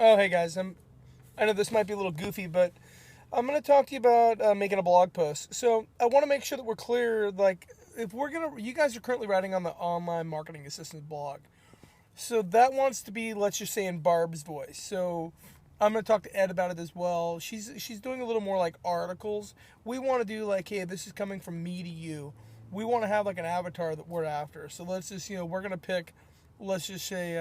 Oh, hey guys. I know this might be a little goofy, but I'm going to talk to you about making a blog post. So I want to make sure that we're clear. Like, if we're gonna, you guys are currently writing on the online marketing assistant blog. So that wants to be, let's just say, in Barb's voice. So I'm going to talk to Ed about it as well. She's doing a little more like articles. We want to do like, hey, this is coming from me to you. We want to have like an avatar that we're after. So let's just, we're going to pick, let's just say,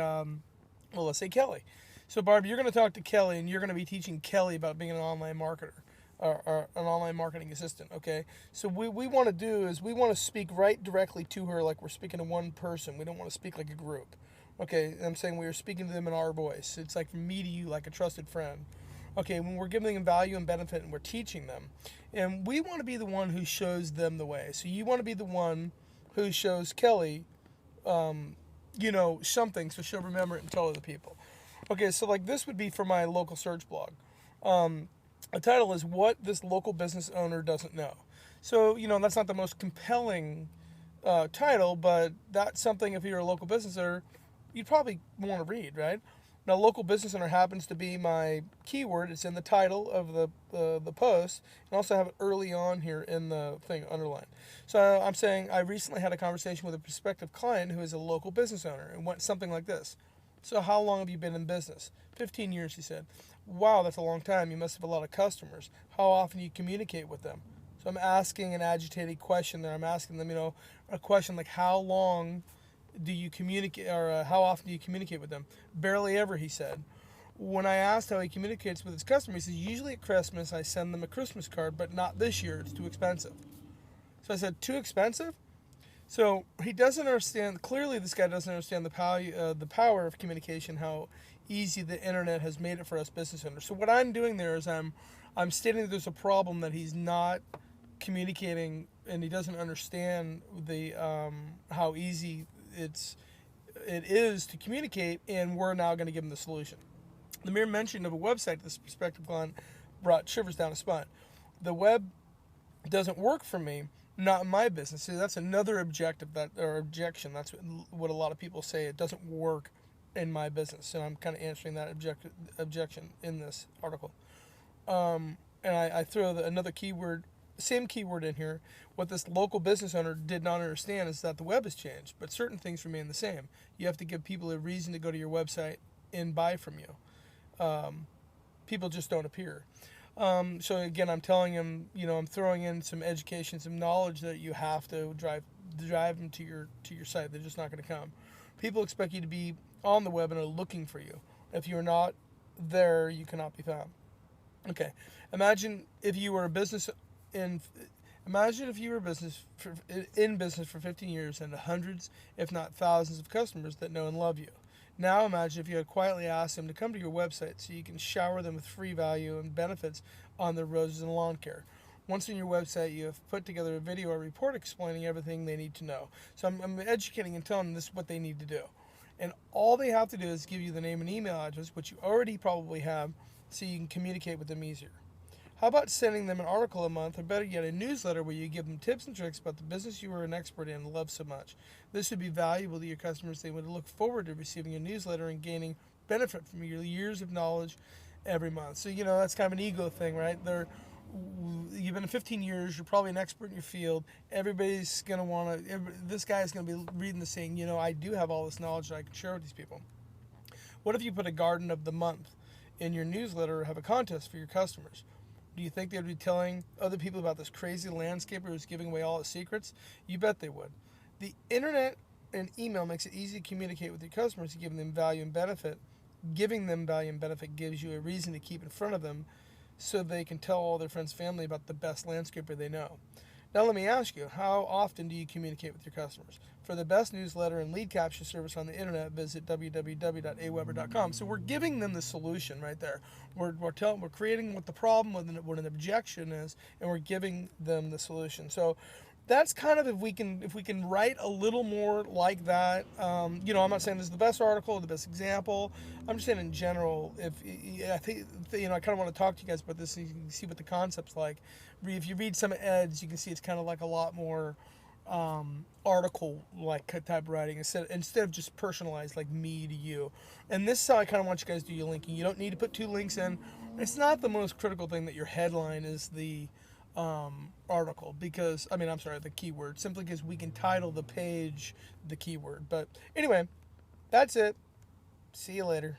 let's say Kelly. So Barb, you're going to talk to Kelly, and you're going to be teaching Kelly about being an online marketer or an online marketing assistant. Okay. So what we want to do is we want to speak right directly to her, like we're speaking to one person. We don't want to speak like a group. Okay, I'm saying we are speaking to them in our voice. It's like from me to you, like a trusted friend. Okay, when we're giving them value and benefit and we're teaching them, and we want to be the one who shows them the way. So you want to be the one who shows Kelly, something so she'll remember it and tell other people. Okay, so like this would be for my local search blog. The title is What This Local Business Owner Doesn't Know. So, that's not the most compelling title, but that's something if you're a local business owner, you'd probably want to read, right? Now, local business owner happens to be my keyword. It's in the title of the post, and also have it early on here in the thing underlined. So I'm saying I recently had a conversation with a prospective client who is a local business owner, and went something like this. So how long have you been in business? 15 years, he said. Wow, that's a long time. You must have a lot of customers. How often do you communicate with them? So I'm asking an agitated question there. I'm asking them, a question like how long do you communicate, or how often do you communicate with them? Barely ever, he said. When I asked how he communicates with his customers, he says, usually at Christmas I send them a Christmas card, but not this year. It's too expensive. So I said, too expensive? So he doesn't understand. Clearly, this guy doesn't understand the power of communication. How easy the internet has made it for us business owners. So what I'm doing there is I'm stating that there's a problem that he's not communicating, and he doesn't understand the how easy it is to communicate, and we're now going to give him the solution. The mere mention of a website to this prospective client brought shivers down his spine. The web doesn't work for me, not in my business. See, that's another objection. That's what a lot of people say. It doesn't work in my business, and I'm kind of answering that objection in this article. And I throw another keyword, same keyword in here. What this local business owner did not understand is that the web has changed, but certain things remain the same. You have to give people a reason to go to your website and buy from you. People just don't appear. So again, I'm telling him, I'm throwing in some education, some knowledge that you have to drive them to your site. They're just not going to come. People expect you to be on the web and are looking for you. If you're not there, you cannot be found. Okay, imagine if you were a business in. Imagine if you were in business for 15 years and hundreds, if not thousands, of customers that know and love you. Now imagine if you had quietly asked them to come to your website so you can shower them with free value and benefits on their roses and lawn care. Once on your website, you have put together a video or report explaining everything they need to know. So I'm educating and telling them this is what they need to do. And all they have to do is give you the name and email address, which you already probably have, so you can communicate with them easier. How about sending them an article a month, or better yet, a newsletter where you give them tips and tricks about the business you are an expert in and love so much? This would be valuable to your customers. They would look forward to receiving a newsletter and gaining benefit from your years of knowledge every month. So, that's kind of an ego thing, right? You've been in 15 years, you're probably an expert in your field. Everybody's going to this guy is going to be reading this saying, I do have all this knowledge that I can share with these people. What if you put a garden of the month in your newsletter or have a contest for your customers? Do you think they would be telling other people about this crazy landscaper who's giving away all his secrets? You bet they would. The internet and email makes it easy to communicate with your customers, giving them value and benefit. Giving them value and benefit gives you a reason to keep in front of them so they can tell all their friends and family about the best landscaper they know. Now let me ask you, how often do you communicate with your customers? For the best newsletter and lead capture service on the internet, visit www.aweber.com. So we're giving them the solution right there. We're creating what the problem, what an objection is, and we're giving them the solution. So that's kind of if we can write a little more like that. I'm not saying this is the best article, or the best example. I'm just saying in general. I think I kind of want to talk to you guys about this, so you can see what the concept's like. If you read some ads, you can see it's kind of like a lot more article like type writing instead of just personalized like me to you. And this is how I kind of want you guys to do your linking. You don't need to put 2 links in. It's not the most critical thing that your headline is the article, because I mean, I'm sorry, the keyword, simply because we can title the page the keyword. But anyway, that's it. See you later.